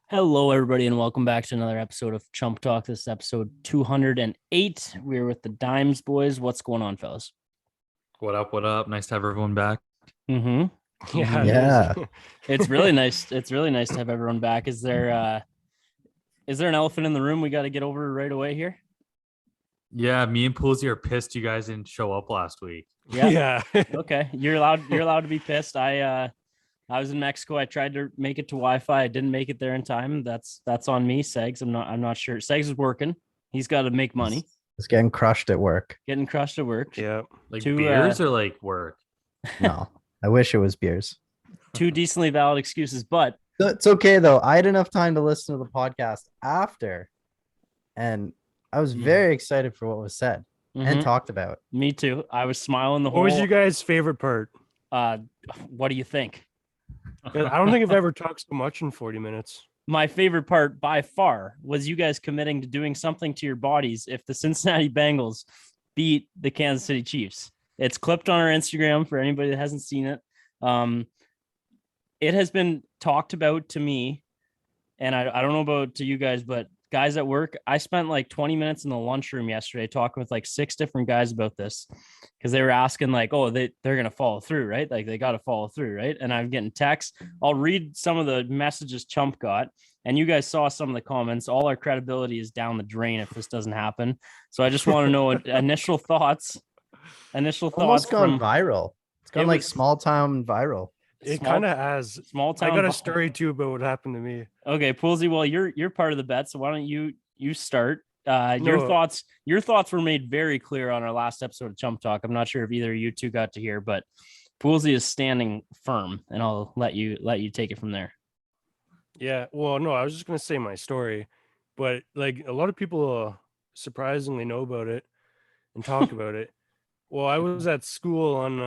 Hello, everybody, and welcome back to another episode of Chump Talk. This is episode 208. We're with the Dimes boys. What's going on, fellas? What up? What up? Nice to have everyone back. Mm-hmm. Yeah, Yeah. It's really nice. It's really nice to have everyone back. Is there an elephant in the room we got to get over right away here? Yeah, me and Poolsy are pissed you guys didn't show up last week. Yeah. Okay. You're allowed to be pissed. I was in Mexico. I tried to make it to Wi-Fi. I didn't make it there in time. That's on me, Segs. I'm not sure. Segs is working. He's got to make money. It's getting crushed at work. Getting crushed at work. yeah. Like Two, beers or like work? No, I wish it was beers. Two decently valid excuses, but It's okay though. I had enough time to listen to the podcast after, and I was very excited for what was said and mhm, talked about. me too. I was smiling the What whole. was your guys' favorite part? What do you think? 'Cause I don't think I've ever talked so much in 40 minutes. My favorite part by far was you guys committing to doing something to your bodies if the Cincinnati Bengals beat the Kansas City Chiefs. It's clipped on our Instagram for anybody that hasn't seen it. It has been talked about to me, and I don't know about to you guys, but guys at work, I spent like 20 minutes in the lunchroom yesterday talking with like 6 different guys about this because they were asking like, oh, they're going to follow through, right? Like they got to follow through, right? And I'm getting texts. I'll read some of the messages Chump got, and you guys saw some of the comments. All our credibility is down the drain if this doesn't happen. So I just want to know initial thoughts. Almost gone viral. It's gone like was- small town viral. It Small- kind of has. Small I town. got a story too about what happened to me. Okay, Poolsy, well, you're part of the bet, so why don't you start? Your No. thoughts were made very clear on our last episode of Chump Talk. I'm not sure if either of you two got to hear, but Poolsy is standing firm, and I'll let you take it from there. Yeah. Well, no, I was just gonna say my story, but like a lot of people surprisingly know about it and talk about it. Well, I was at school on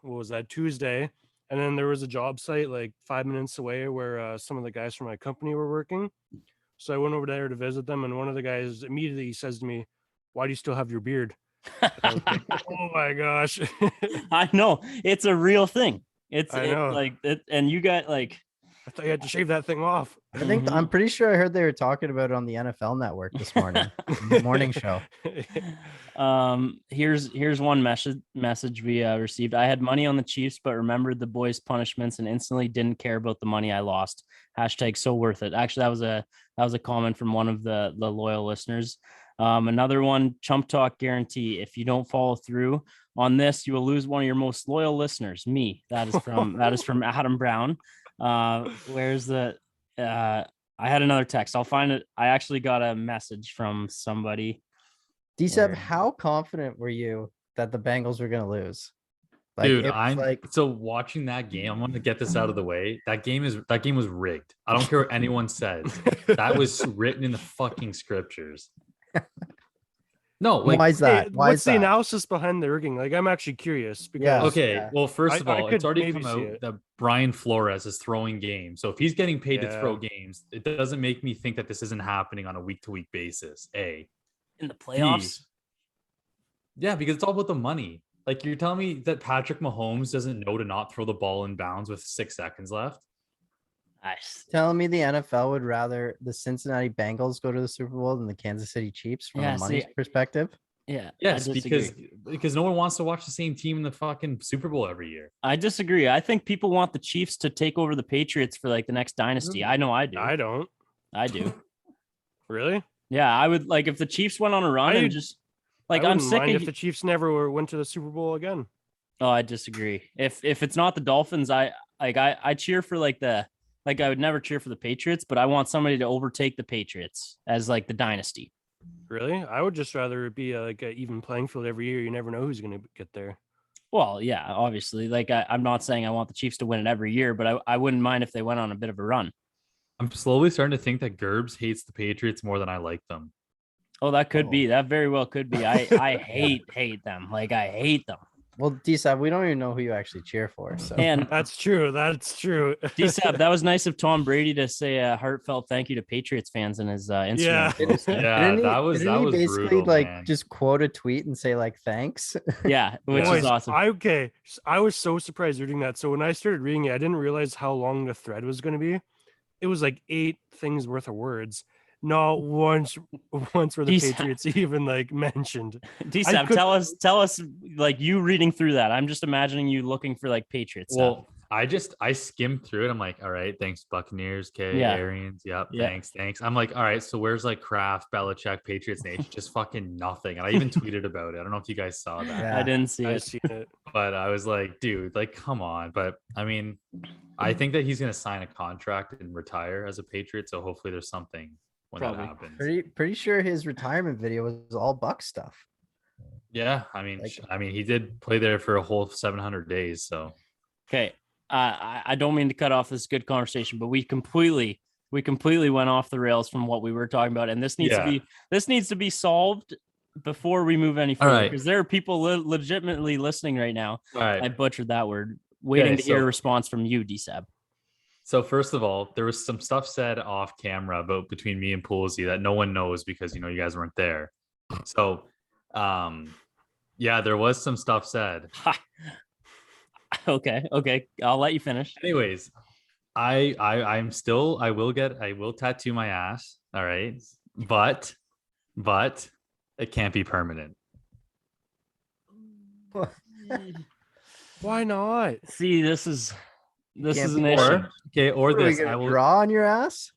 what was that, Tuesday, and then there was a job site like 5 minutes away where some of the guys from my company were working. So I went over there to visit them, and one of the guys immediately says to me, "Why do you still have your beard?" And I was like, oh my gosh. I know it's a real thing. I know. Like it, and you got like I thought you had to shave that thing off. I think Mhm. I'm pretty sure I heard they were talking about it on the NFL Network this morning, the morning show. Here's one message we received. I had money on the Chiefs, but remembered the boys' punishments and instantly didn't care about the money I lost. Hashtag so worth it. Actually, that was a comment from one of the loyal listeners. Another one, Chump Talk guarantee. If you don't follow through on this, you will lose one of your most loyal listeners. Me. That is from Adam Brown. Where's the I had another text. I'll find it. I actually got a message from somebody. DiSab, Where? how confident were you that the Bengals were going to lose? Dude, it was I'm so watching that game. I'm gonna get this out of the way. That game was rigged. I don't care what anyone says. That was written in the fucking scriptures. No, like why is that? Hey, Why what's is the that? analysis behind the rigging? Like, I'm actually curious because Yeah. okay. Yeah. Well, first of I all, could it's already maybe come see out it. that Brian Flores is throwing games. So if he's getting paid to throw Yeah. games, it doesn't make me think that this isn't happening on a week-to-week basis. A. In the playoffs. Yeah, because it's all about the money. Like you're telling me that Patrick Mahomes doesn't know to not throw the ball in bounds with 6 seconds left? Telling me the NFL would rather the Cincinnati Bengals go to the Super Bowl than the Kansas City Chiefs from Yeah, a money see, perspective? Yeah. Yes, I disagree. because no one wants to watch the same team in the fucking Super Bowl every year. I disagree. I think people want the Chiefs to take over the Patriots for like the next dynasty. I know I do. I don't I do. really. Yeah, I would like if the Chiefs went on a run and just like I I'm wouldn't sick mind of if the Chiefs never went to the Super Bowl again. Oh, I disagree. If it's not the Dolphins, I cheer for I would never cheer for the Patriots, but I want somebody to overtake the Patriots as like the dynasty. Really, I would just rather it be like an even playing field every year. You never know who's going to get there. Well, yeah, obviously. Like I'm not saying I want the Chiefs to win it every year, but I wouldn't mind if they went on a bit of a run. I'm slowly starting to think that Gerbs hates the Patriots more than I like them. Oh, that could be. Oh. That very well could be. I hate them. Like I hate them. Well, DSAB, we don't even know who you actually cheer for. So And That's true. That's true. DiSabs, that was nice of Tom Brady to say a heartfelt thank you to Patriots fans in his Instagram Yeah. post. Yeah, Didn't he- that was didn't he basically brutal, like man. just quote a tweet and say like thanks. Yeah, which Boys, is awesome. I was so surprised reading that. So when I started reading it, I didn't realize how long the thread was going to be. it was like 8 things worth of words. Not once were the DSAB. Patriots even like mentioned. DSAB, could- tell us like you reading through that. I'm just imagining you looking for like Patriots stuff. Well, I skimmed through it. I'm like, all right, thanks, Buccaneers, okay, Yeah. Arians, yep, Yeah. thanks. I'm like, all right, so where's like Kraft, Belichick, Patriots Nation? Just fucking nothing. And I even tweeted about it. I don't know if you guys saw that, Yeah. I didn't see I've it. seen it. but I was like, dude, like, come on. But I mean, I think that he's gonna sign a contract and retire as a Patriot. So hopefully there's something when Probably. that happens. Pretty sure his retirement video was all Buck stuff. Yeah, Like- I mean, he did play there for a whole 700 days. So Okay. I don't mean to cut off this good conversation, but we completely went off the rails from what we were talking about, and this needs to be solved before we move any further, right. because there are people legitimately listening right now. all right. I butchered that word. Waiting to hear a so- response from you, DSAB. So first of all, there was some stuff said off camera about between me and Poolsy that no one knows because you guys weren't there. So yeah, there was some stuff said. Okay. I'll let you finish. Anyways, I will tattoo my ass. All right. But it can't be permanent. Why not? See, this is Can't an be issue. Or What are we this. gonna I will draw on your ass?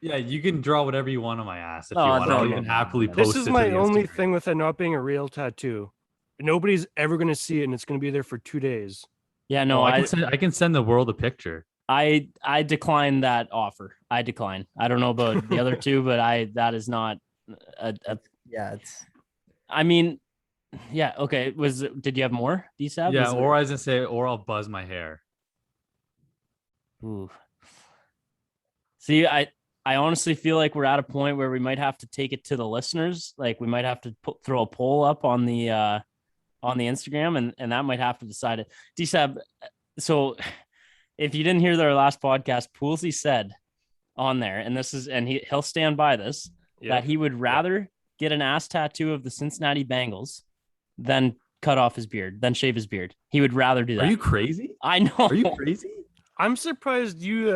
Yeah, you can draw whatever you want on my ass if Oh, you want. I'll no, even no, happily no. post This is it to my the only Instagram. thing with it not being a real tattoo. Nobody's ever going to see it, and it's going to be there for 2 days. Yeah, No, no, I can send the world a picture. I decline that offer. I decline. I don't know about the other two, but that is not a Yeah, it's I mean, yeah, okay. Did you have more, DSAB? Yeah, or I was gonna say, or I'll buzz my hair. Ooh. See, I honestly feel like we're at a point where we might have to take it to the listeners. Like we might have to throw a poll up on the Instagram, and that might have to decide it. DSAB, so if you didn't hear their last podcast, Poolsy said on there, and he'll stand by this, that he would rather get an ass tattoo of the Cincinnati Bengals than cut off his beard, than shave his beard. He would rather do that. Are you crazy? I know. Are you crazy? I'm surprised you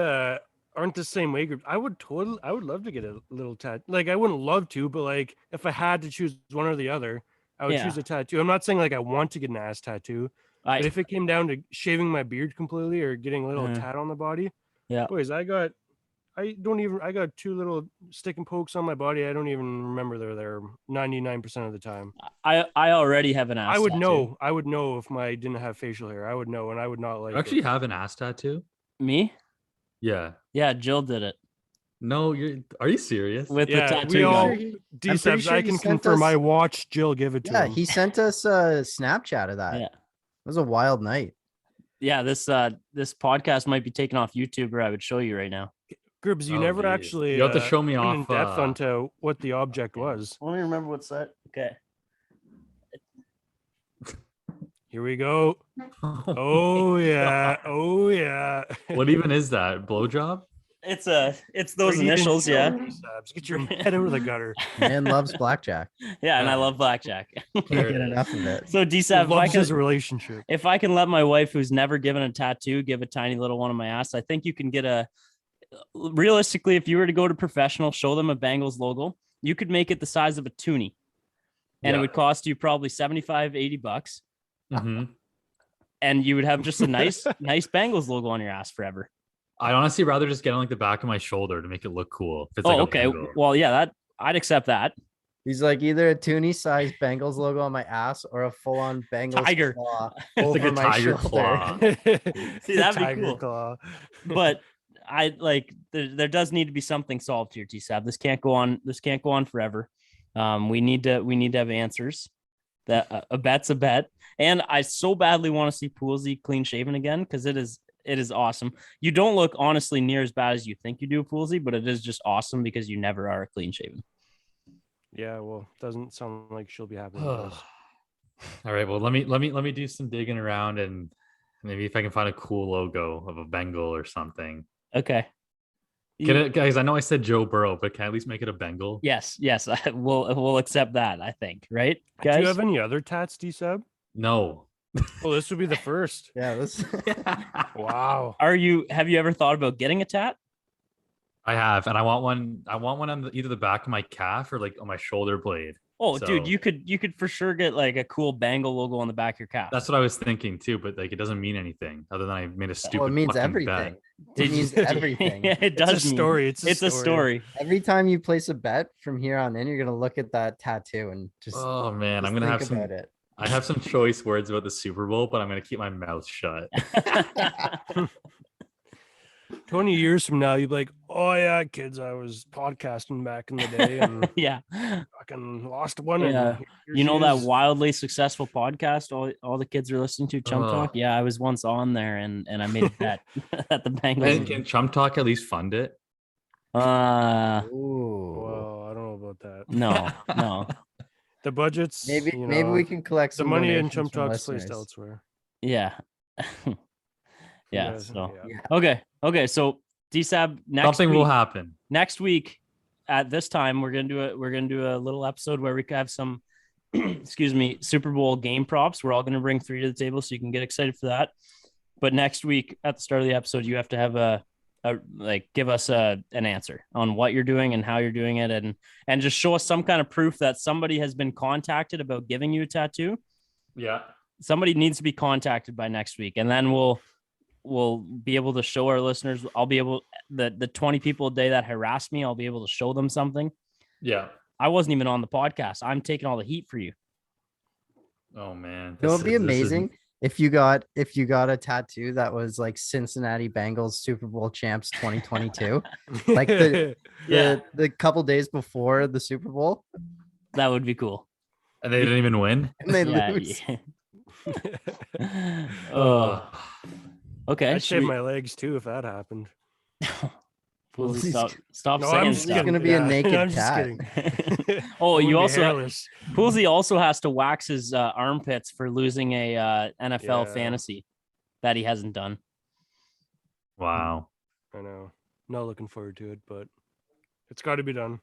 aren't the same way group. I would love to get a little tattoo. Like I wouldn't love to, but like if I had to choose one or the other, I would Yeah. choose a tattoo. I'm not saying like I want to get an ass tattoo, but if it came down to shaving my beard completely or getting a little tat on the body, Yeah. boys, I got 2 little stick and pokes on my body. I don't even remember they're there 99% of the time. I already have an ass. I would tattoo. know. I would know if I didn't have facial hair. I would know, and I would not like You actually it. have an ass tattoo? Me? Yeah. Yeah, Jill did it No, are you serious? with the Yeah, tattoo. we all. gun. pretty DiSabs, sure I he can sent confirm. us- I watched Jill give it to Yeah, him. he sent us a Snapchat of that. Yeah. It was a wild night. Yeah, this podcast might be taken off YouTube, or I would show you right now. Grbs, you Oh, never geez. actually. You have to show me went in off, depth onto what the object was. Let me remember what's that. Okay. Here we go. Oh yeah. Oh yeah. What even is that? Blowjob? It's those Brady didn't initials, know yeah. DiSabs. Get your head out of the gutter. Man loves blackjack. Yeah, and I love blackjack. Can't get enough of it. So DSAB, Loves his relationship. if I can let my wife, who's never given a tattoo, give a tiny little one on my ass, I think you can get realistically, if you were to go to professional, show them a Bengals logo, you could make it the size of a toonie. And it Yeah. would cost you probably $75-$80. hmm And you would have just a nice Bengals logo on your ass forever. I'd honestly rather just get on like the back of my shoulder to make it look cool. If it's like a Okay. logo. Well, yeah, I'd accept that. He's like either a toonie sized Bengals logo on my ass or a full on Bengals Tiger. claw It's over like a my tiger shoulder. claw. See, that'd be Tiger cool. Claw. But I like there does need to be something solved here, TSAB. This can't go on. This can't go on forever. We need to have answers. That a bet's a bet, and I so badly want to see Poolsy clean shaven again because it is awesome. You don't look honestly near as bad as you think you do, Poolsy, but it is just awesome because you never are clean shaven. Yeah, well, doesn't sound like she'll be happy with this. All right. Well, let me do some digging around and maybe if I can find a cool logo of a Bengal or something. Okay. Guys, I know I said Joe Burrow, but can I at least make it a Bengal? Yes, we'll accept that. I think, right, guys? Do you have any other tats, DSab? No. Oh, this would be the first. Yeah, this Wow. Have you ever thought about getting a tat? I have, and I want one. I want one on either the back of my calf or like on my shoulder blade. Oh, So, dude, you could for sure get like a cool Bengal logo on the back of your calf. That's what I was thinking too, but like it doesn't mean anything other than I made a stupid Well, it means fucking everything. bet. It means everything. Yeah, it It's a does mean story. it's a story. Every time you place a bet from here on in, you're gonna look at that tattoo and just, Oh man, just I'm gonna think have some. about it. I have some choice words about the Super Bowl, but I'm gonna keep my mouth shut. 20 years from now, you'd be like, "Oh yeah, kids, I was podcasting back in the day and Yeah. fucking lost one." Yeah. And here You know she that is." wildly successful podcast all the kids are listening to, Chump Oh. Talk? Yeah, I was once on there and I made a bet that the And Bengals. can Chump Talk at least fund it? Ooh. Well, I don't know about that. No. The budgets, Maybe you maybe know, we can collect the some money in donations Chump from Talk's placed listeners. elsewhere. Yeah. Yeah. Yeah, So yeah. okay. So DSAB Something will happen. next week at this time we're gonna do a little episode where we could have some excuse me, Super Bowl game props. We're all gonna bring 3 to the table so you can get excited for that. But next week at the start of the episode, you have to have a give us an answer on what you're doing and how you're doing it, and just show us some kind of proof that somebody has been contacted about giving you a tattoo. Yeah. Somebody needs to be contacted by next week, and then we'll be able to show our listeners. I'll be able the 20 people a day that harass me, I'll be able to show them something. Yeah. I wasn't even on the podcast. I'm taking all the heat for you. Oh man. It would be amazing if you got a tattoo that was like Cincinnati Bengals Super Bowl champs 2022, like the couple days before the Super Bowl, That would be cool. And they didn't even win. and they Yeah, lose. yeah. Oh, okay. I'd should shave we- my legs too if that happened. Well, He's- stop No, saying I'm just stuff. He's gonna be a naked I'm just cat. kidding. Oh, I'm you gonna be also hairless. Poolsy also has to wax his armpits for losing a NFL Yeah. fantasy that he hasn't done. Wow. I know. Not looking forward to it, but it's got to be done.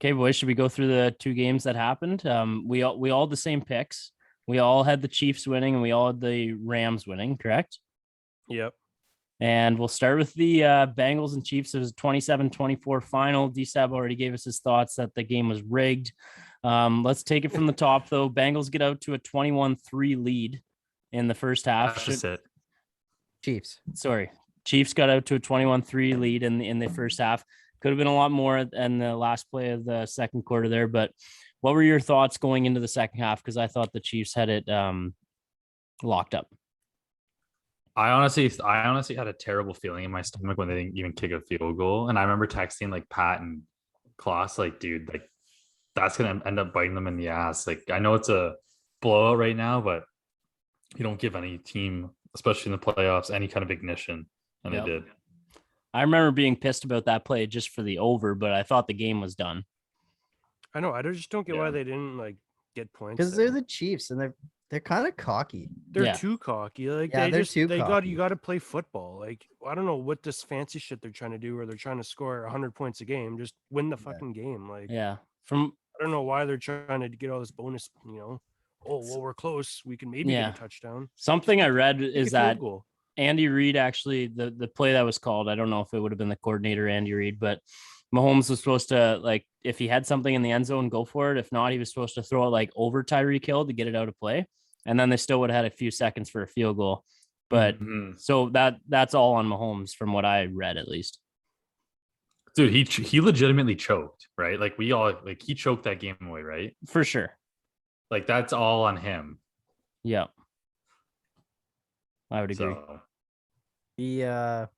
Okay, boys, should we go through the 2 games that happened? We all had the same picks. We all had the Chiefs winning, and we all had the Rams winning. Correct? Yep. And we'll start with the Bengals and Chiefs. It was a 27-24 final. DSAB already gave us his thoughts that the game was rigged. Let's take it from the top, though. Bengals get out to a 21-3 lead in the first half. That's it. Chiefs. Chiefs got out to a 21-3 lead in the first half. Could have been a lot more in the last play of the second quarter there. But what were your thoughts going into the second half? Because I thought the Chiefs had it locked up. I honestly had a terrible feeling in my stomach when they didn't even kick a field goal. And I remember texting like Pat and Klaus, like, dude, like that's gonna end up biting them in the ass. Like, I know it's a blowout right now, but you don't give any team, especially in the playoffs, any kind of ignition. And Yep. they did. I remember being pissed about that play just for the over, but I thought the game was done. I know. I just don't get Yeah. why they didn't like get points. Because there. they're the Chiefs and they're kind of cocky. They're Yeah. too cocky. Like Yeah, they they're just too they got cocky. you got to play football. Like I don't know what this fancy shit they're trying to do, where they're trying to score 100 points a game. Just win the Yeah. fucking game. Like Yeah. From I don't know why they're trying to get all this bonus. Oh well, we're close. We can maybe Yeah. get a touchdown. something I read Kick a is field that goal. Andy Reid actually the play that was called, I don't know if it would have been the coordinator Andy Reid, but Mahomes was supposed to, like, if he had something in the end zone, go for it. If not, he was supposed to throw it like over Tyreek Hill to get it out of play. And then they still would have had a few seconds for a field goal. But Mhm. so that's all on Mahomes from what I read, at least. Dude, he legitimately choked, right? Like we all like he choked that game away, right? For sure. Like that's all on him. Yeah. I would agree. So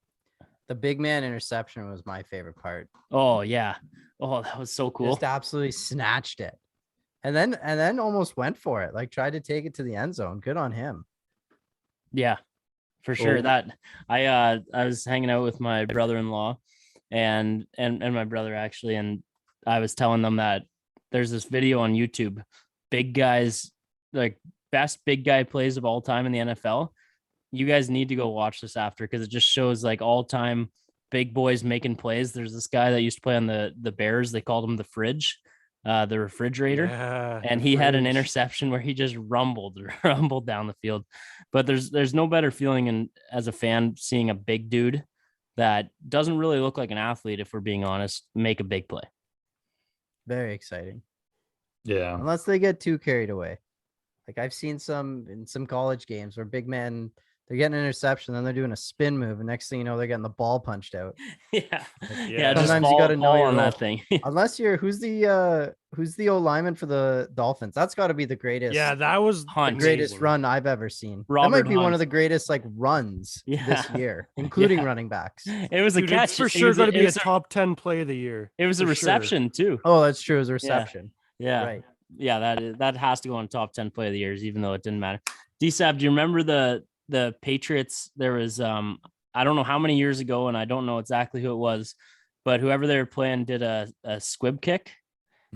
The big man interception was my favorite part. Oh yeah. Oh, that was so cool. Just absolutely snatched it. And then almost went for it. Like tried to take it to the end zone. Good on him. Yeah, for sure. Oh. That I was hanging out with my brother-in-law and my brother actually, and I was telling them that there's this video on YouTube, big guys, like best big guy plays of all time in the NFL. You guys need to go watch this after, because it just shows like all time big boys making plays. There's this guy that used to play on the Bears. They called him the Fridge, the refrigerator. Yeah, And the he had an fridge. interception where he just rumbled down the field. But there's no better feeling as a fan seeing a big dude that doesn't really look like an athlete, if we're being honest, make a big play. Very exciting. Yeah. Unless they get too carried away. Like I've seen some in some college games where big men, they're getting an interception, then they're doing a spin move, and next thing you know, they're getting the ball punched out. Yeah. Yeah. Just Sometimes you fall, gotta know fall your on role. that thing. Unless you're who's the O lineman for the Dolphins? That's got to be the greatest. Yeah, that was Hunt. the greatest amazing. run I've ever seen. That Robert might be one Hunt. of the greatest like runs this Yeah. year, including Yeah. running backs. It was a Dude, catch. it's for It sure was going to it be a was top 10 play of the year. It was a for sure. reception too. Oh, that's true. It was a reception. Yeah. Right. Yeah, that has to go on top 10 play of the years, even though it didn't matter. DSAB, do you remember the Patriots? There was I don't know how many years ago, and I don't know exactly who it was, but whoever they were playing did a squib kick.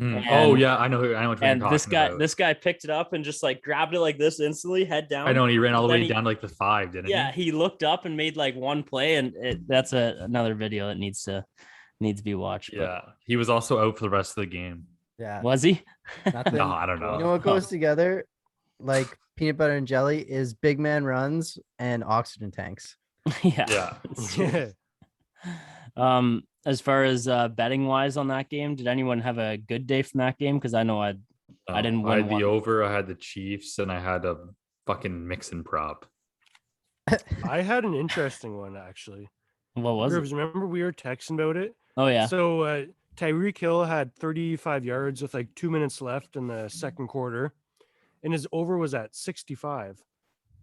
Oh And- yeah, I know what you're And talking about. this guy picked it up and just like grabbed it like this instantly, head down. I know, and he ran all the Then way he- down to like the 5, didn't Yeah, he? he looked up and made like one play, and that's another video that needs to be watched. but- Yeah. He was also out for the rest of the game. Yeah. Was he? Nothing. No, I don't You know. know what goes together? Like peanut butter and jelly is big man runs and oxygen tanks. Yeah. Yeah. Yeah. As far as betting wise on that game, did anyone have a good day from that game? Because I know I didn't I win had the one. over, I had the Chiefs, and I had a fucking mixing prop. I had an interesting one actually. What was it? Remember we were texting about it? Oh yeah. So Tyreek Hill had 35 yards with like 2 minutes left in the second quarter, and his over was at 65.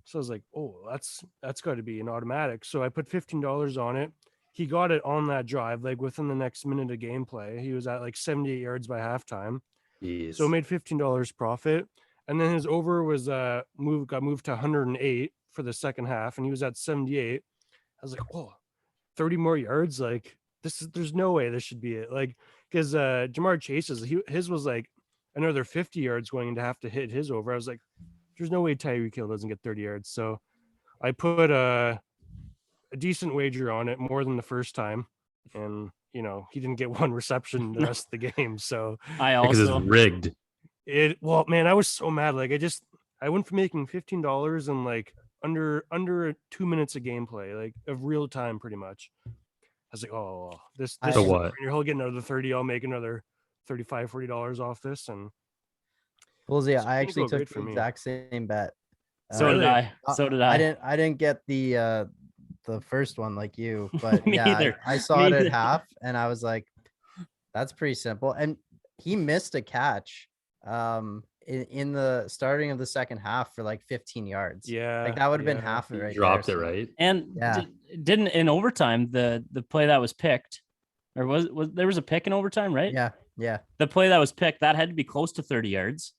So I was like, oh, that's got to be an automatic. So I put $15 on it. He got it on that drive, like within the next minute of gameplay. He was at like 78 yards by halftime. Jeez. So made $15 profit. And then his over was got moved to 108 for the second half, and he was at 78. I was like, oh, 30 more yards. Like there's no way this should be it. Like, because Jamar Chase's his was like another 50 yards going to have to hit his over. I was like, there's no way Tyreek Hill doesn't get 30 yards. So I put a decent wager on it, more than the first time. And, he didn't get one reception the rest of the game. So I because also it's rigged. well, man, I was so mad. Like I went from making $15 in like under 2 minutes of gameplay, like of real time, pretty much. I was like, oh, this So is what? He'll get another 30. I'll make another $35-$40 off this. And Well, yeah, It's I gonna actually go took great the for me. exact same bet. so Really? did I. So did I. I didn't get the first one like you, but Me yeah, either. I saw Me it at either. half, and I was like, that's pretty simple. And he missed a catch in the starting of the second half for like 15 yards. yeah, Like that would have been yeah. half of it He right dropped there, it, so- right? And Yeah. didn't in overtime the play that was picked, or was there was a pick in overtime, right? Yeah. The play that was picked, that had to be close to 30 yards.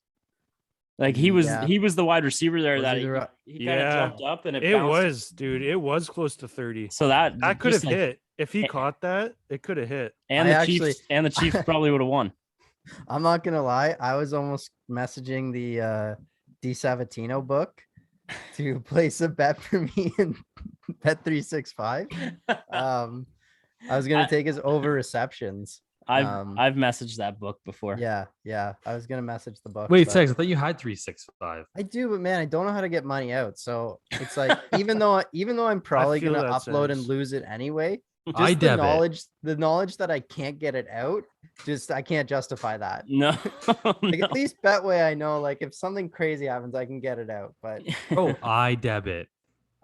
Like he was Yeah. the wide receiver there Was that he the ri- he kind of Yeah. jumped up and it It bounced. was, dude. It was close to 30. So that That could have just like- hit. If he Eh. caught that, it could have hit. and I the actually- Chiefs probably would have won. I'm not gonna lie, I was almost messaging the DiSabatino book to place a bet for me in Bet 365. I was gonna I- take his over receptions. Um, I've messaged that book before. Yeah, I was gonna message the book. Wait, but- Sex, I thought you had 365. I do, but man, I don't know how to get money out. So it's like even though I'm probably feel gonna that, upload and Sex. lose it anyway, just I the debit. knowledge that I can't get it out, I can't justify that. No, Like no. at least Betway, I know like if something crazy happens, I can get it out. But Oh, I debit.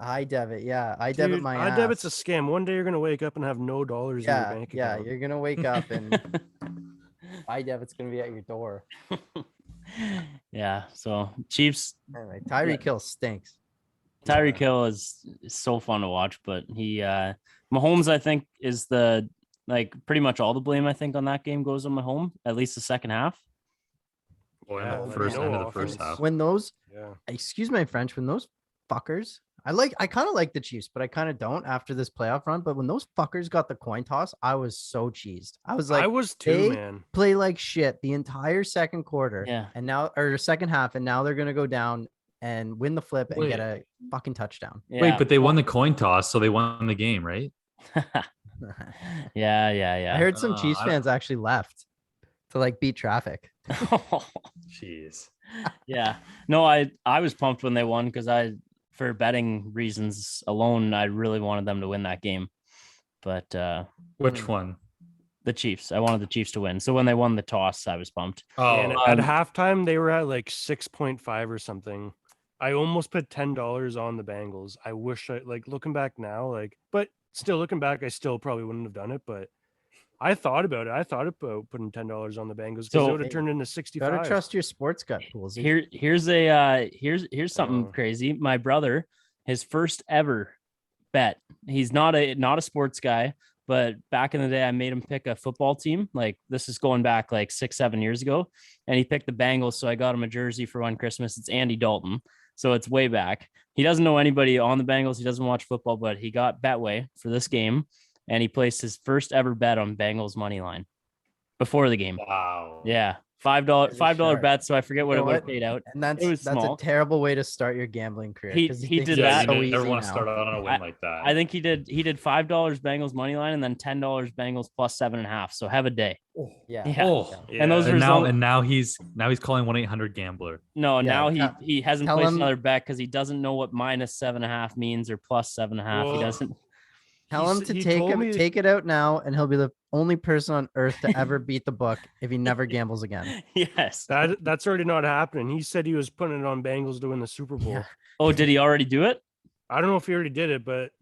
I debit, yeah, I debit Dude, my debit's a ass. scam. One day you're gonna wake up and have no dollars in your Yeah, bank yeah, account. you're gonna wake up and iDebit's gonna be at your door. Yeah. So Chiefs, Anyway, Tyreek Hill stinks. Tyreek Hill is so fun to watch, but he Mahomes, I think, is the like pretty much all the blame I think on that game goes on Mahomes, at least the second half. Well, Yeah, in the like, first no end of the first offense. half. When those Yeah. excuse my French, when those fuckers, I kind of like the Chiefs, but I kind of don't after this playoff run. But when those fuckers got the coin toss, I was so cheesed. I was like, I was too, they- man. play like shit the entire second quarter, Yeah. and now or second half, and now they're gonna go down and win the flip and get a fucking touchdown. Yeah. Wait, but they won the coin toss, so they won the game, right? yeah. I heard some Chiefs I don't- fans actually left to like beat traffic. Jeez. Yeah. No, I was pumped when they won because for betting reasons alone, I really wanted them to win that game. but Which one? the Chiefs. I wanted the Chiefs to win. So when they won the toss, I was pumped. And Oh, at halftime, they were at like 6.5 or something. I almost put $10 on the Bengals. I wish I looking back now, but still looking back, I still probably wouldn't have done it. But I thought about it. I thought about putting $10 on the Bengals because So- it would have turned into 65. Gotta trust your sports gut, Poolsy. Here's something Oh. crazy. My brother, his first ever bet. He's not a sports guy, but back in the day, I made him pick a football team. Like this is going back like 6-7 years ago, and he picked the Bengals. So I got him a jersey for one Christmas. It's Andy Dalton, so it's way back. He doesn't know anybody on the Bengals. He doesn't watch football, but he got Betway for this game, and he placed his first ever bet on Bengals money line before the game. wow. Yeah, $5 sharp. bet. So I forget what You it know would have what? paid out. And that's It was that's small. a terrible way to start your gambling career. He 'cause you he think did it's Yeah, that. you so never easy want to now. start on a win like that. I think he did $5 Bengals money line and then $10 Bengals plus 7.5. So have a day. Yeah. Yeah. Oh, And those Yeah. are his only- now he's calling 1-800-GAMBLER. No, Yeah, now tell- he hasn't tell placed him- another bet because he doesn't know what minus 7.5 means or plus 7.5. He Well, doesn't. Tell him to he take told him, me- take it out now, and he'll be the only person on earth to ever beat the book if he never gambles again. Yes. That's already not happening. He said he was putting it on Bengals to win the Super Bowl. Yeah. Oh, did he already do it? I don't know if he already did it, but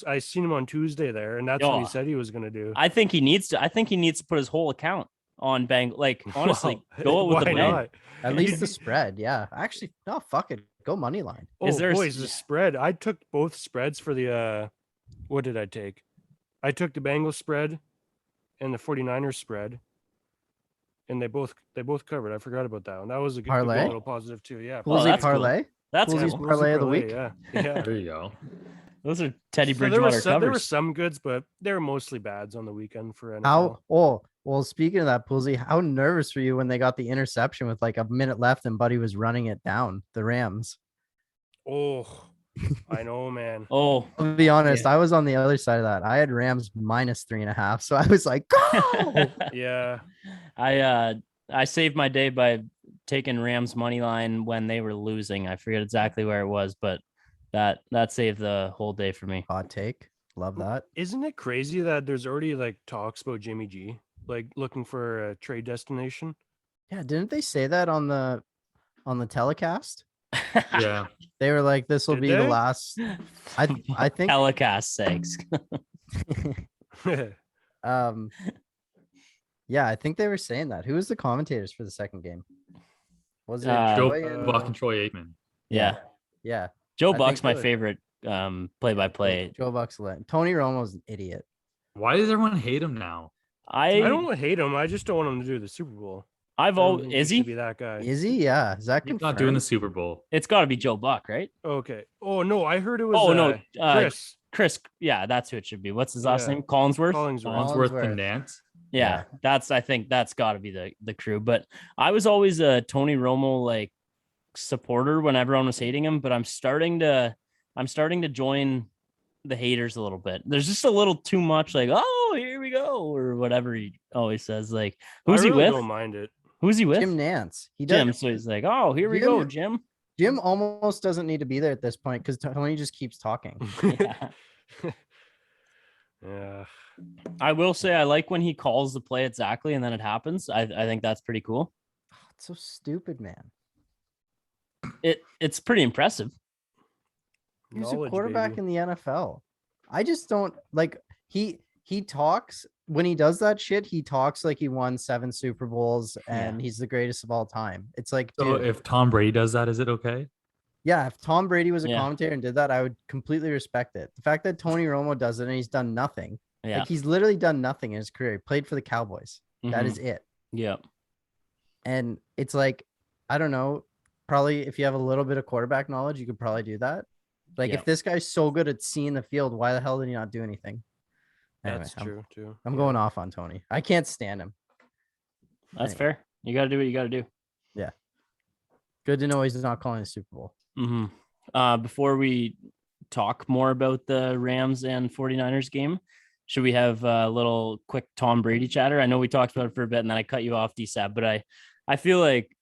I seen him on Tuesday there, and that's what Yeah. he said he was gonna do. I think he needs to. I think he needs to put his whole account on Bang. Like honestly, Well, go with the why bank. not? At least the spread. Yeah. Actually, no, fuck it. Go money line. Is Oh, there a boys, s- the spread. I took both spreads for the what did I take? I took the Bengals spread and the 49ers spread. And they both covered. I forgot about that one. That was a good Parlay? little positive too. Yeah. Well, Poolsy that's cool. parlay. That's Poolsy's cool. parlay of the week. Yeah. Yeah. There you go. Those are Teddy So there Bridgewater were covers. some goods, but they were mostly bads on the weekend for NFL. How? Oh, well. Speaking of that, Poolsy, how nervous were you when they got the interception with like a minute left and Buddy was running it down the Rams? Oh, I know, man. Oh, To be honest, I was on the other side of that. I had Rams minus 3.5, so I was like, go! Yeah. I saved my day by taking Rams money line when they were losing. I forget exactly where it was, but that saved the whole day for me. Hot take. Love that. Isn't it crazy that there's already like talks about Jimmy G, like looking for a trade destination? Yeah, didn't they say that on the telecast? Yeah. They were like, "This will Did be the they? last." I think. Telecast sakes. Yeah, I think they were saying that. Who was the commentators for the second game? Was it Joe Joy and- Buck and Troy Aikman. Yeah. Yeah, Joe I Buck's think my so. favorite play-by-play. Joe Buck's lit. Tony Romo's an idiot. Why does everyone hate him now? I don't hate him. I just don't want him to do the Super Bowl. I've I don't always think is should he? be that guy? Is he? Yeah. Is that He's confirmed? not doing the Super Bowl. It's got to be Joe Buck, right? Okay. Oh no, I heard it was. Oh, no, Chris Chris. Yeah, that's who it should be. What's his last Yeah. name? Collinsworth. Collingsworth. Collinsworth Collinsworth. and Nance. Yeah, I think that's got to be the crew. But I was always a Tony Romo like supporter when everyone was hating him, but I'm starting to join the haters a little bit. There's just a little too much like, oh, here we go, or whatever he always says. Like, who's I he really with? Don't mind it. Who's he with? Jim Nance. He does. Jim. So he's like, oh, here we go, Jim. Jim almost doesn't need to be there at this point because Tony just keeps talking. Yeah. Yeah. I will say I like when he calls the play exactly and then it happens. I think that's pretty cool. It's so stupid, man. It's pretty impressive. He's Knowledge, a quarterback baby. in the NFL. I just don't like he talks when he does that shit. He talks like he won 7 Super Bowls and he's the greatest of all time. It's like, So dude, if Tom Brady does that, is it okay? yeah, if Tom Brady was a Yeah. commentator and did that, I would completely respect it. The fact that Tony Romo does it and he's done nothing, Yeah. like he's literally done nothing in his career. He played for the Cowboys. That Mhm. is it. Yeah. And it's like, I don't know, probably if you have a little bit of quarterback knowledge, you could probably do that. Like Yeah. if this guy's so good at seeing the field, why the hell did he not do anything? Anyway, That's true too. I'm going off on Tony. I can't stand him. That's Anyway. fair. You got to do what you got to do. Good to know he's not calling the Super Bowl. Before we talk more about the Rams and 49ers game, should we have a little quick Tom Brady chatter? I know we talked about it for a bit and then I cut you off, DiSab, but I feel like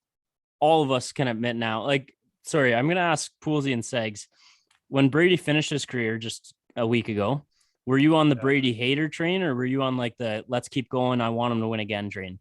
all of us can admit now, like, sorry, I'm going to ask Poolsy and Segs, when Brady finished his career just a week ago, Were you on the Brady hater train, or were you on like the let's keep going, I want him to win again train?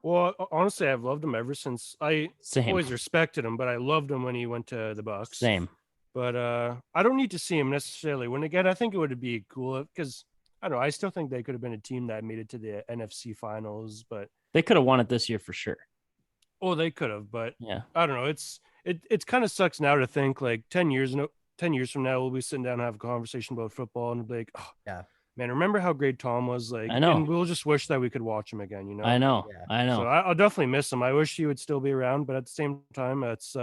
Well, honestly, I've loved him ever since. I Same. always respected him, but I loved him when he went to the Bucks. Same. But I don't need to see him necessarily win again. I think it would be cool because I don't know. I still think they could have been a team that made it to the NFC Finals, but They could have won it this year for sure. oh, they could have. But Yeah. I don't know. It kind of sucks now to think like 10 years from now we'll be sitting down and have a conversation about football and be like, oh, Yeah. man, remember how great Tom was? Like, I know. and we'll just wish that we could watch him again. You know. I know. Yeah. I know. So I'll definitely miss him. I wish he would still be around, but at the same time, it's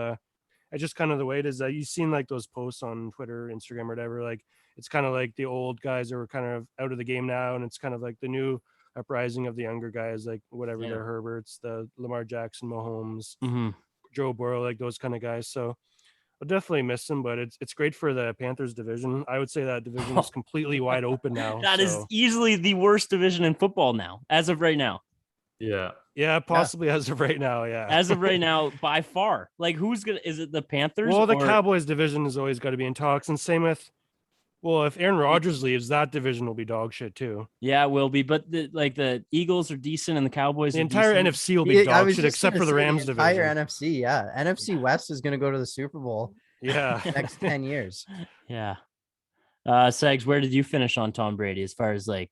just kind of the way it is. That you've seen like those posts on Twitter, Instagram, or whatever. Like it's kind of like the old guys are kind of out of the game now, and it's kind of like the new uprising of the younger guys, like whatever Yeah. they're Herberts, the Lamar Jackson, Mahomes, Mhm. Joe Burrow, like those kind of guys. So I'll definitely miss him, but it's great for the Panthers division. I would say that division is completely wide open now. That is so. easily the worst division in football now, as of right now. Yeah. Yeah, possibly as of right now. Yeah. As of right now, by far. Like, who's gonna? Is it the Panthers? Well, the or- Cowboys division has always got to be in talks, and same with, well, if Aaron Rodgers leaves, that division will be dog shit too. Yeah, it will be. But the Eagles are decent and the Cowboys. The are entire decent. NFC will be Yeah, I dog was shit just except gonna for the say Rams entire division. NFC. Yeah, NFC West is going to go to the Super Bowl Yeah. next 10 years. Yeah. Segs, where did you finish on Tom Brady as far as like?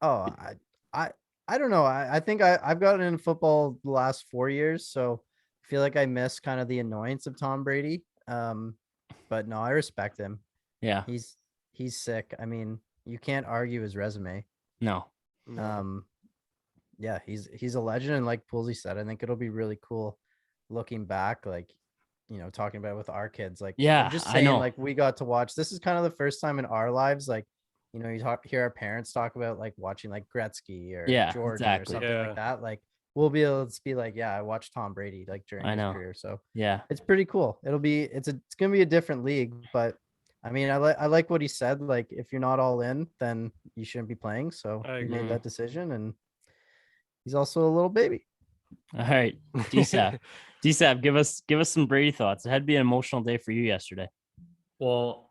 Oh, I don't know. I think I've gotten into football the last 4 years, so I feel like I miss kind of the annoyance of Tom Brady. But no, I respect him. Yeah. He's sick. I mean, you can't argue his resume. No. Yeah, he's a legend, and like Poolsy said, I think it'll be really cool looking back, like, you know, talking about it with our kids. Like, Yeah, I'm just I saying, know. like, we got to watch. This is kind of the first time in our lives, like, you know, hear our parents talk about like watching like Gretzky or Yeah, Jordan exactly. or something Yeah. like that. Like, we'll be able to be like, yeah, I watched Tom Brady like during I his know. career. So Yeah. it's pretty cool. It's gonna be a different league, but I mean, I like what he said. Like, if you're not all in, then you shouldn't be playing. So I he agree. made that decision, and he's also a little baby. All right. DSAP, give us some Brady thoughts. It had to be an emotional day for you yesterday. Well,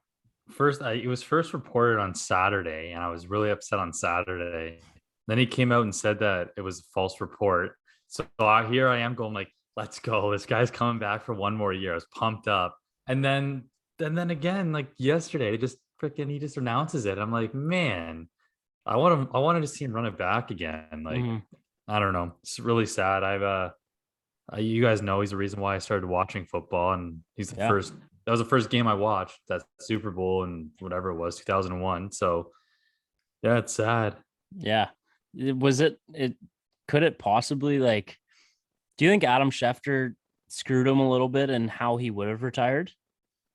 it was first reported on Saturday, and I was really upset on Saturday. Then he came out and said that it was a false report. So here I am going like, let's go. This guy's coming back for one more year. I was pumped up. And then again, like yesterday, he just announces it. I'm like, man, I wanted to see him run it back again. Like, Mhm. I don't know. It's really sad. You guys know he's the reason why I started watching football, and he's the Yeah. first. That was the first game I watched. That Super Bowl and whatever it was, 2001. So, yeah, it's sad. Yeah. Could it possibly like, do you think Adam Schefter screwed him a little bit in how he would have retired?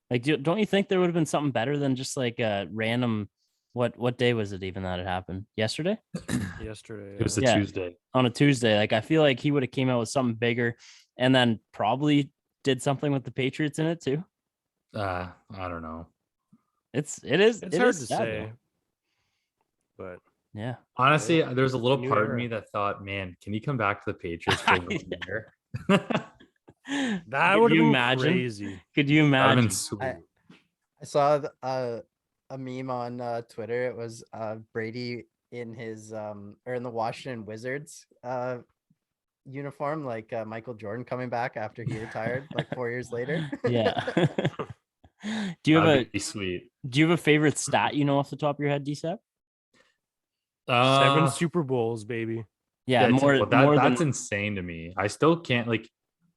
Like, don't you think there would have been something better than just like a random, what day was it even that it happened? Yesterday? Yesterday. It was a Yeah. Tuesday. On a Tuesday. Like, I feel like he would have came out with something bigger and then probably did something with the Patriots in it too. I don't know. It It's is hard to sad, say, though. but Yeah. Honestly, Yeah, there's a little new part of era. me that thought, man, can he come back to the Patriots for 1 year? that Could would have you been imagine? crazy. Could you That'd have imagine? been sweet. I saw a meme on Twitter. It was Brady in his or in the Washington Wizards uniform, like Michael Jordan coming back after he retired like 4 years later. Yeah. Do you have That'd be sweet. a favorite stat you know off the top of your head, DSAP? 7 Super Bowls, baby. Yeah, more that's than insane to me. I still can't, like,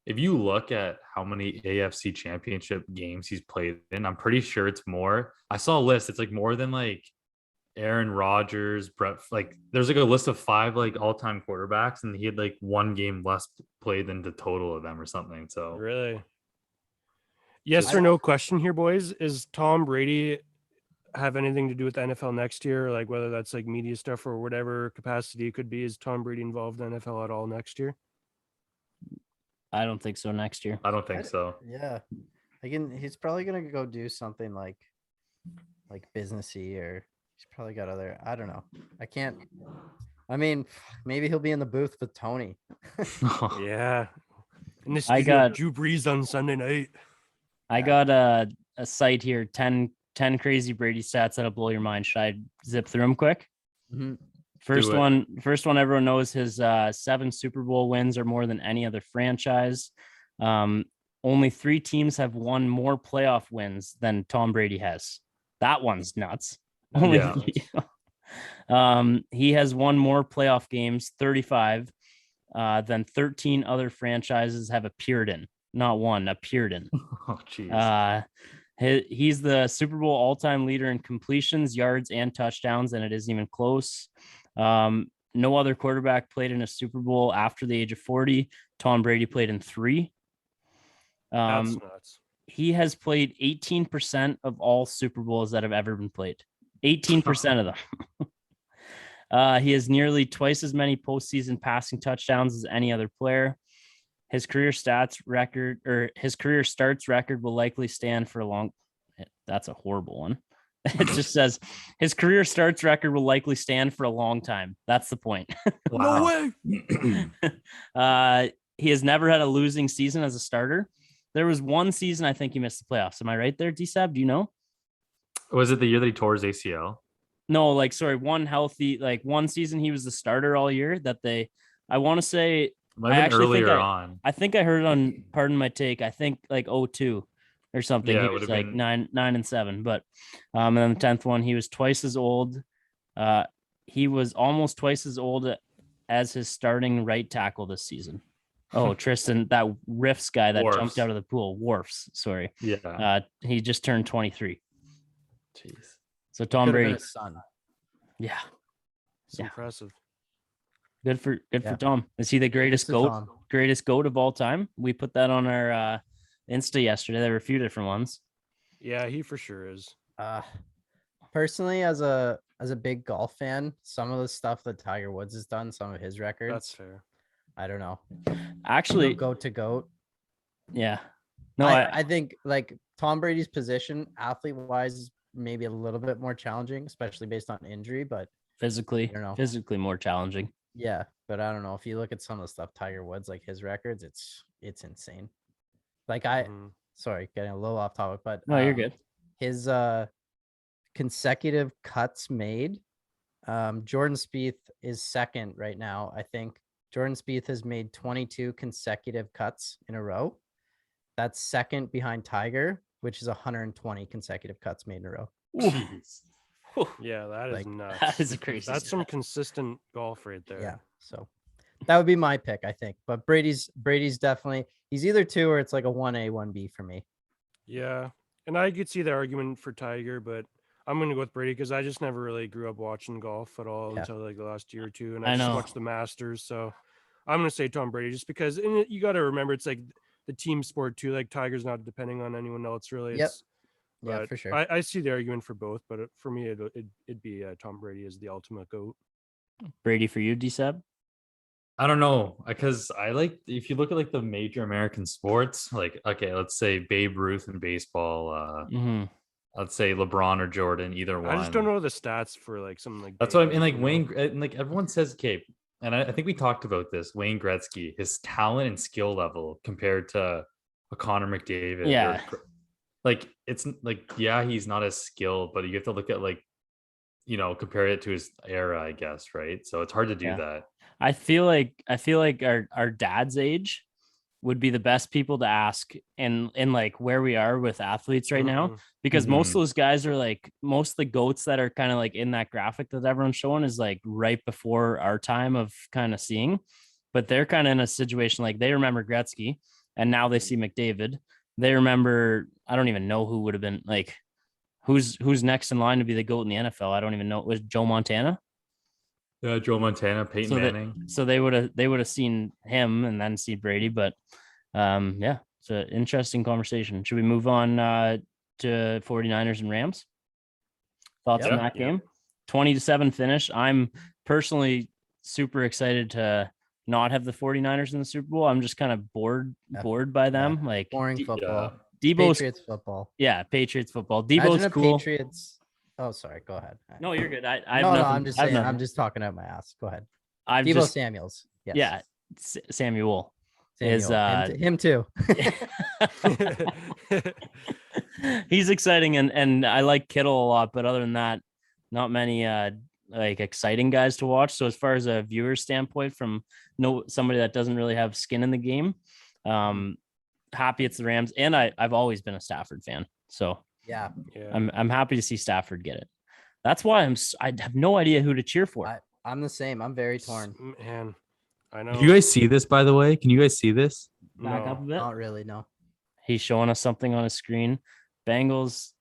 if you look at how many AFC championship games he's played in, I'm pretty sure it's more. I saw a list. It's like more than like Aaron Rodgers, Brett. Like, there's like a list of 5 like all-time quarterbacks, and he had like 1 game less played than the total of them or something. So Really? Yes Just- or no question here, boys. Is Tom Brady have anything to do with the NFL next year? Like whether that's like media stuff or whatever capacity it could be. Is Tom Brady involved in the NFL at all next year? I don't think so next year. I don't think so. Yeah, he's probably gonna go do something like businessy, or he's probably got other. I don't know. I mean, maybe he'll be in the booth with Tony. Yeah. And this I got- Drew Brees on Sunday night. I got a site here, 10 crazy Brady stats that'll blow your mind. Should I zip through them quick? Mhm. First Do it. one, everyone knows his 7 Super Bowl wins are more than any other franchise. Only 3 teams have won more playoff wins than Tom Brady has. That one's nuts. Only Yeah. he has won more playoff games, 35, than 13 other franchises have appeared in. Not one, appeared in. Oh, jeez. He's the Super Bowl all-time leader in completions, yards, and touchdowns, and it isn't even close. No other quarterback played in a Super Bowl after the age of 40. Tom Brady played in 3. That's nuts. He has played 18% of all Super Bowls that have ever been played. 18% of them. He has nearly twice as many postseason passing touchdowns as any other player. His career starts record will likely stand for a long. That's a horrible one. It just says his career starts record will likely stand for a long time. That's the point. Wow. No way. He has never had a losing season as a starter. There was one season I think he missed the playoffs. Am I right there, DiSab? Do you know? Was it the year that he tore his ACL? No, one season he was the starter all year I want to say Might have been earlier on. I think I heard on Pardon My Take. I think like 02 or something. Yeah, He it was would've like been- 9-7. But and then the 10th one, he was twice as old. He was almost twice as old as his starting right tackle this season. Oh, Tristan, that Riffs guy that Wharfs. jumped out of the pool. Wharfs, sorry. Yeah. He just turned 23. Jeez. So Tom Could have been Brady. his son. Yeah. It's Yeah. impressive. Good for Yeah. Tom. Is he the greatest Good to goat? Tom. Greatest goat of all time? We put that on our Insta yesterday. There were a few different ones. Yeah, he for sure is. Personally, as a big golf fan, some of the stuff that Tiger Woods has done, some of his records, That's fair. I don't know. Actually, Goat to goat. yeah. No, I think like Tom Brady's position, athlete wise, is maybe a little bit more challenging, especially based on injury. But physically don't know. more challenging. yeah, but I don't know. If you look at some of the stuff Tiger Woods, like his records, it's insane. Like Mhm. sorry, getting a little off topic, but No, you're good. his consecutive cuts made. Jordan Spieth is second right now. I think Jordan Spieth has made 22 consecutive cuts in a row. That's second behind Tiger, which is 120 consecutive cuts made in a row. Jeez. Yeah, that is Like, nuts. That is a crazy. That's some stat. consistent golf right there. Yeah. So that would be my pick, I think. But Brady's definitely, he's either 2 or it's like a 1A, 1B for me. Yeah. And I could see the argument for Tiger, but I'm going to go with Brady because I just never really grew up watching golf at all Yeah. until like the last year or two. And I I just know. watched the Masters. So I'm going to say Tom Brady just because and you got to remember it's like the team sport too. Like Tiger's not depending on anyone else really. Yep. It's, Yeah, but for sure. I see the argument for both, but for me, it'd be Tom Brady as the ultimate GOAT. Brady for you, D-Sab? I don't know, because I like, if you look at like the major American sports, like, okay, let's say Babe Ruth in baseball, Mm-hmm. let's say LeBron or Jordan, either one. I just don't know the stats for like something like That's what I Babe mean. Like Ruth, you know? Wayne, and like everyone says, okay, and I think we talked about this. Wayne Gretzky, his talent and skill level compared to a Connor McDavid, Yeah. like it's like, yeah, he's not as skilled, but you have to look at like, compare it to his era, I guess, right? So it's hard to do Yeah. that. I feel like our dad's age would be the best people to ask in like where we are with athletes right now, Mhm. because most Mhm. of those guys are like, most of the goats that are kind of like in that graphic that everyone's showing is like right before our time of kind of seeing, but they're kind of in a situation like they remember Gretzky and now they see McDavid. They remember, I don't even know who would have been like, who's next in line to be the GOAT in the NFL. I don't even know. Was Joe Montana? Yeah, Joe Montana, Peyton So Manning. So they would have seen him and then see Brady. But yeah, it's an interesting conversation. Should we move on to 49ers and Rams? Thoughts on Yep. that Yep. game? 20-7 finish. I'm personally super excited to not have the 49ers in the Super Bowl. I'm just kind of bored by them. Like Boring football. Debo's Patriots football. yeah, Patriots football. Imagine Debo's if cool. Patriots. Oh, sorry. Go ahead. No, you're good. I have no, nothing. I'm just I have saying. I'm nothing. just talking out my ass. Go ahead. I've Debo just Samuels. Yes. yeah, Samuel. Is Samuel. Him too. He's exciting, and I like Kittle a lot, but other than that, not many like exciting guys to watch. So as far as a viewer standpoint, from somebody that doesn't really have skin in the game, happy it's the Rams, and I've always been a Stafford fan, so Yeah. I'm happy to see Stafford get it. That's why I have no idea who to cheer for. I'm the same. I'm very torn. Man, I know. Can you guys see this, by the way? Can you guys see this? Back up a bit. Not really, no. He's showing us something on his screen. Bengals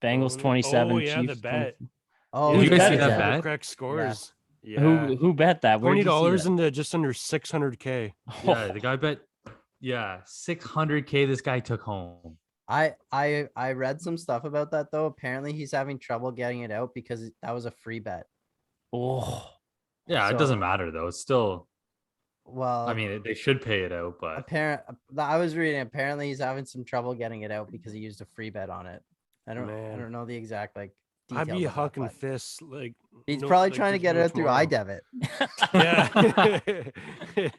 27. Oh yeah, Chiefs the bet. 20. Oh, Did you guys bet see is that that? bet? Correct scores. Yeah. Who bet that? Where'd you see $20 that? into just under 600K. Yeah, the guy bet. Yeah, 600K. This guy took home. I read some stuff about that though. Apparently he's having trouble getting it out because that was a free bet. Oh, Yeah, it So- doesn't matter though. It's still. Well, I mean, they should pay it out, but I was reading. Apparently he's having some trouble getting it out because he used a free bet on it. I Man. don't know the exact like. I'd be details of that, hucking but fists like. He's no- probably like, trying to there's get it no out through tomorrow. iDebit. Yeah.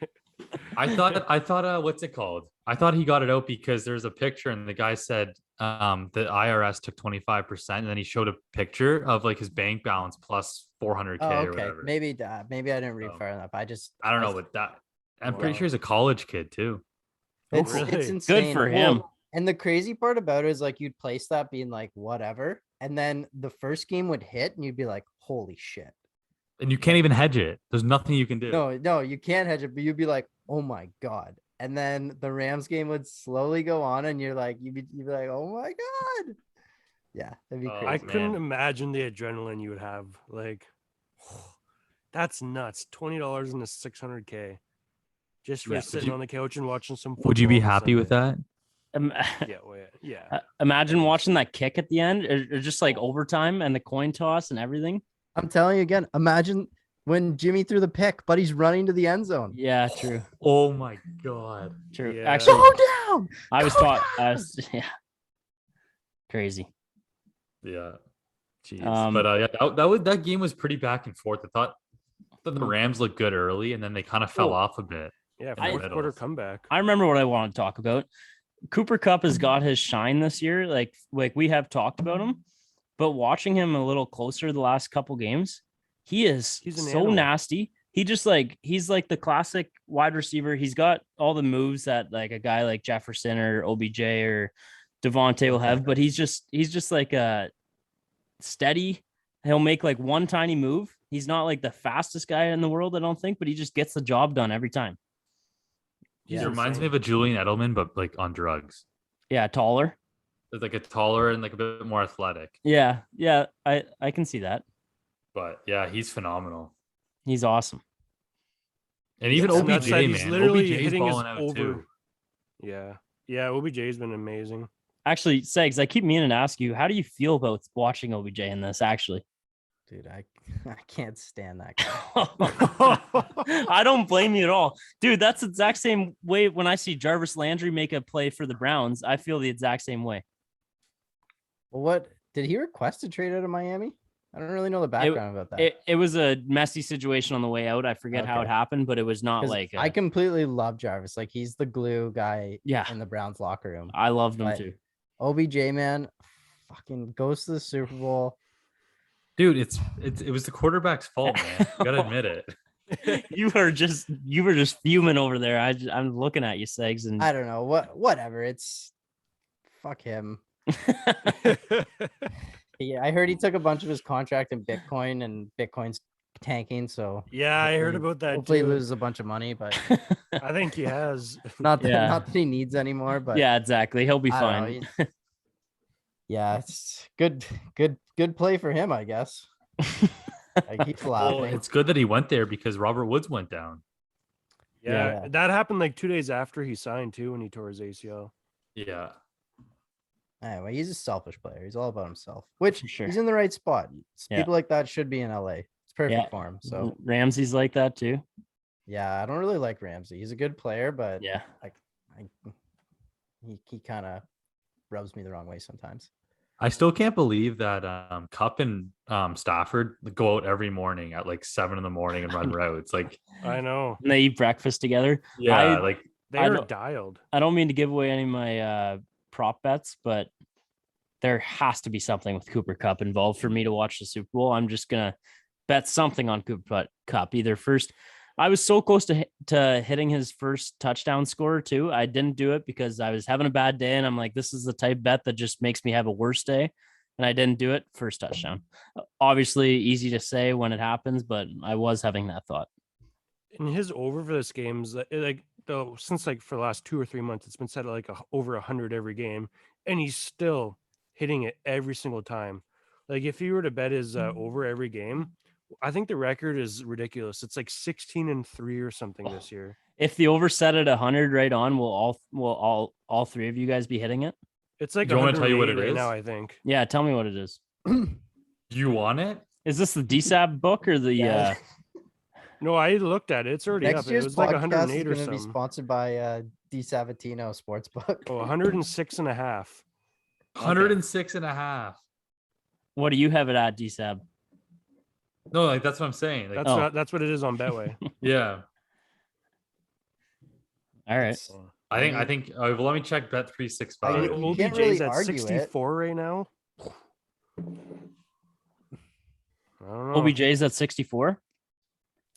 I thought what's it called? I thought he got it out because there's a picture and the guy said the IRS took 25% and then he showed a picture of like his bank balance plus 400K Oh, or okay. whatever. Maybe I didn't read So, far enough. I don't know what that. I'm pretty sure he's a college kid too. It's really? insane. for Well, him. And the crazy part about it is like you'd place that being like whatever, and then the first game would hit, and you'd be like, "Holy shit!" And you can't even hedge it. There's nothing you can do. No, you can't hedge it, but you'd be like, "Oh my god!" And then the Rams game would slowly go on, and you'd be like, "Oh my god!" Yeah, that'd be Oh, crazy. I man. couldn't imagine the adrenaline you would have. Like, that's nuts. $20 into 600K just for Yeah. sitting on the couch and watching some. Would you be football on happy with Sunday. that? Yeah, well, yeah. Imagine watching that kick at the end, or just like overtime and the coin toss and everything. I'm telling you again. Imagine when Jimmy threw the pick, but he's running to the end zone. Yeah, true, Oh my god. true. Yeah. Actually, Go down. I was Go taught. down! Yeah, crazy. Yeah. Jeez. Um, But yeah, that game was pretty back and forth. I thought that the Rams looked good early and then they kind of fell Oh. off a bit. Yeah, in the fourth quarter middle. comeback. I remember what I want to talk about. Cooper Kupp has got his shine this year. Like we have talked about him, but watching him a little closer the last couple games, he's an so animal. nasty. He's like the classic wide receiver. He's got all the moves that like a guy like Jefferson or OBJ or Devontae will have, but he's just like a steady. He'll make like one tiny move. He's not like the fastest guy in the world, I don't think, but he just gets the job done every time. He Yeah. reminds me of a Julian Edelman, but like on drugs. Yeah, taller. It's like a taller and like a bit more athletic. Yeah, I can see that. But yeah, he's phenomenal. He's awesome. And even And that OBJ, said, he's man. literally OBJ's hitting his balling out over. too. Yeah, OBJ's been amazing. Actually, Segs, I keep meaning to ask you, how do you feel about watching OBJ in this? Actually, Dude, I can't stand that guy. I don't blame you at all, dude. That's the exact same way when I see Jarvis Landry make a play for the Browns. I feel the exact same way. Well, what did he request a trade out of Miami? I don't really know the background about that. It was a messy situation on the way out. I forget how it Okay. happened, but it was not 'Cause like I completely love Jarvis. Like he's the glue guy yeah, in the Browns locker room. I loved him But- too. OBJ, man, fucking goes to the Super Bowl. Dude, it was the quarterback's fault, man. You gotta admit it. You were just fuming over there. I'm looking at you, Segs, and I don't know whatever. It's fuck him. Yeah, I heard he took a bunch of his contract in Bitcoin, and Bitcoin's tanking. So Yeah, I heard hopefully- about that Hopefully, he too. loses a bunch of money, but I think he has. not that, Yeah. not that he needs anymore. But yeah, exactly. He'll be I don't know, fine. yeah, it's good play for him, I guess. I keep Well, laughing. it's good that he went there because Robert Woods went down. Yeah, Yeah. that happened like 2 days after he signed too, when he tore his ACL. Yeah. Anyway, he's a selfish player. He's all about himself, which For sure. he's in the right spot. Yeah. People like that should be in LA. It's perfect Yeah. for him. So Ramsey's like that too. yeah, I don't really like Ramsey. He's a good player, but Yeah. he kind of rubs me the wrong way sometimes. I still can't believe that Cup and Stafford go out every morning at like 7 in the morning and run routes. Like, I know. And they eat breakfast together. yeah, I- like They I are don't- dialed. I don't mean to give away any of my prop bets, but there has to be something with Cooper Cup involved for me to watch the Super Bowl. I'm just gonna bet something on Cooper Cup. Either first, I was so close to hitting his first touchdown score too. I didn't do it because I was having a bad day, and I'm like, this is the type bet that just makes me have a worse day. And I didn't do it. First touchdown. Obviously, easy to say when it happens, but I was having that thought. In his over for this game's like though since like for the last 2 or 3 months, it's been set at like over 100 every game, and he's still hitting it every single time. Like if he were to bet his over every game, I think the record is ridiculous. It's like 16-3 or something this year. If the over set at 100 right on, will all three of you guys be hitting it? It's like Do you want me to tell you what it 108 right is? now, I think. Yeah, tell me what it is. You want it? Is this the DSAB book or the Yeah. No, I looked at it. It's already Next up. It year's was like podcast 108 is or going to be something. sponsored by DiSabs Sportsbook. Oh, 106.5. 106.5. what do you have it at, DSAB? No, like that's what I'm saying. Like, That's what it is on Betway. yeah. All right. It's- I think well, let me check bet 365. You OBJ's can't really at argue it. 64 right now. I don't know. OBJ's at 64.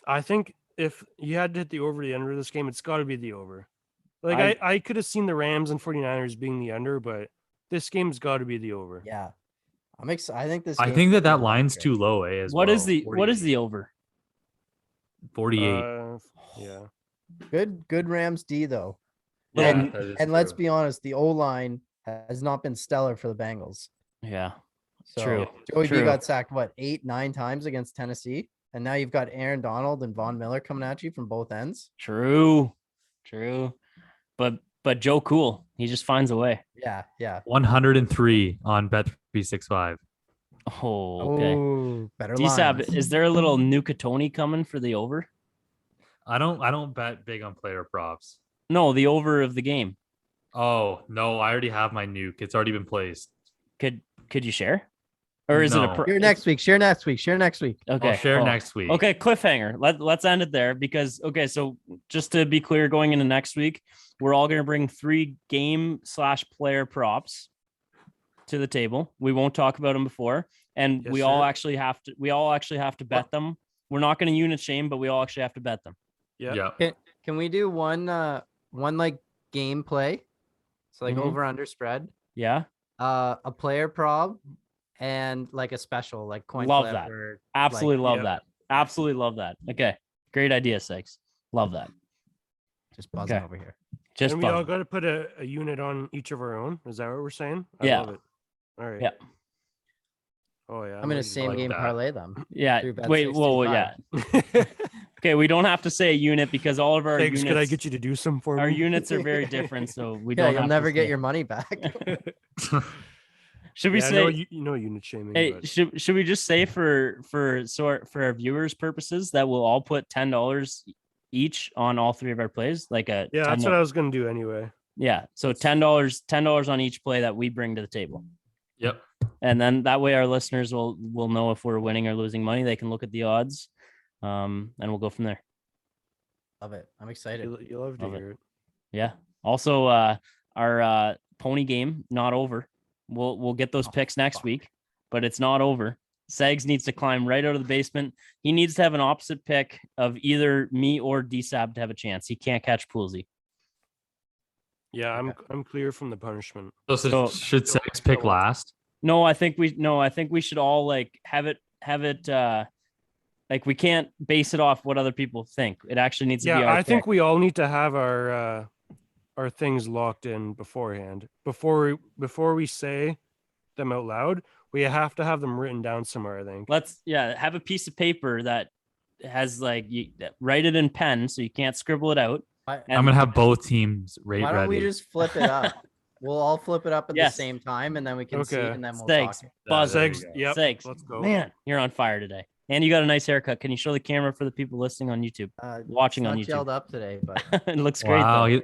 I think if you had to hit the over the under of this game, it's got to be the over. Like I could have seen the Rams and 49ers being the under, but this game's got to be the over. Yeah. I'm excited. I think this. I game's think gonna that be line's good. too low, eh? What is the over? 48. Yeah. Good Rams D though. Yeah, and that is and let's true. be honest, the O line has not been stellar for the Bengals. Yeah. So True, Joey B true. got sacked 8-9 times against Tennessee, and now you've got Aaron Donald and Von Miller coming at you from both ends. True. But Joe Cool, he just finds a way. Yeah. 103 on bet 365. Oh, okay. Oh, better DSAB, lines. is there a little Nuka-Tony coming for the over? I don't bet big on player props. No, the over of the game. Oh no, I already have my nuke. It's already been placed. Could you share? Or is it No. a Share next week. Share next week. Okay. I'll share cool. next week. Okay, cliffhanger. Let's end it there because so just to be clear, going into next week, we're all gonna bring 3 game/player props to the table. We won't talk about them before, and Yes, we all sir. actually have to bet them. We're not gonna unit shame, but we all actually have to bet them. Yeah. Yeah. Can we do one like game play? So like Mhm. over under spread, Yeah, a player prop, and like a special like coin Love flip that. or absolutely love yeah. that. Absolutely love that. Okay, great idea, Sykes. Love that. just buzzing Okay. over here. Just And we all fun. got to put a unit on each of our own. Is that what we're saying? I Yeah. love it. All right. Yeah. Oh yeah. I'm gonna ready to same like game that. parlay them. Yeah. Three bet Wait. Whoa. Yeah. 65. Okay. We don't have to say a unit because all of our Thanks. units. Could I get you to do some for Our me? units are very different, so we Yeah, don't. you'll have never to get say- your money back. Should we Yeah, say? you know unit shaming. Hey, but should we just say for our viewers' purposes that we'll all put $10 each on all 3 of our plays, like a yeah, that's $10 what I was gonna do anyway. yeah. So $10 on each play that we bring to the table, Yep. and then that way our listeners will know if we're winning or losing money. They can look at the odds, and we'll go from there. Love it. I'm excited. You love to Love it. hear it. Yeah. Also, our pony game not over. We'll get those Oh, picks next fuck. week, but it's not over. Sags needs to climb right out of the basement. He needs to have an opposite pick of either me or DSAB to have a chance. He can't catch Poolsy. Yeah, Okay. I'm clear from the punishment. So should Sex pick last? No, I think we should all like have it like we can't base it off what other people think. It actually needs to be Yeah, our I think pick. we all need to have our things locked in beforehand. Before we say them out loud, we have to have them written down somewhere, I think. Let's have a piece of paper that has like write it in pen so you can't scribble it out. Why, And- I'm gonna have both teams why don't ready. we just flip it up? We'll all flip it up at Yes. the same time, and then we can see, Okay. and then we'll Thanks. talk. Buzz. There you Segs, go. yep. Sakes. Let's go. Man, you're on fire today. And you got a nice haircut. Can you show the camera for the people listening on YouTube? Watching it's on not YouTube. gelled up today, but It looks great Wow, though.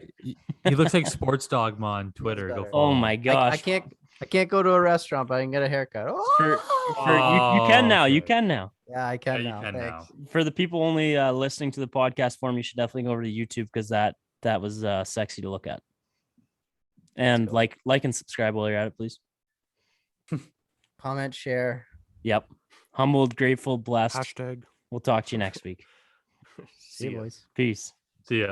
he looks like Sports Dogma on Twitter. Go better. follow Oh him. my I gosh. can't go to a restaurant, but I can get a haircut. You Oh! can now. You okay. can now. Yeah, I can Yeah, you now. can Thanks. For the people only listening to the podcast form, you should definitely go over to YouTube because that was sexy to look at. And go. like and subscribe while you're at it, please. Comment, share. Yep. Humbled, grateful, blessed. Hashtag. We'll talk to you next week. See you, ya. boys. Peace. See ya.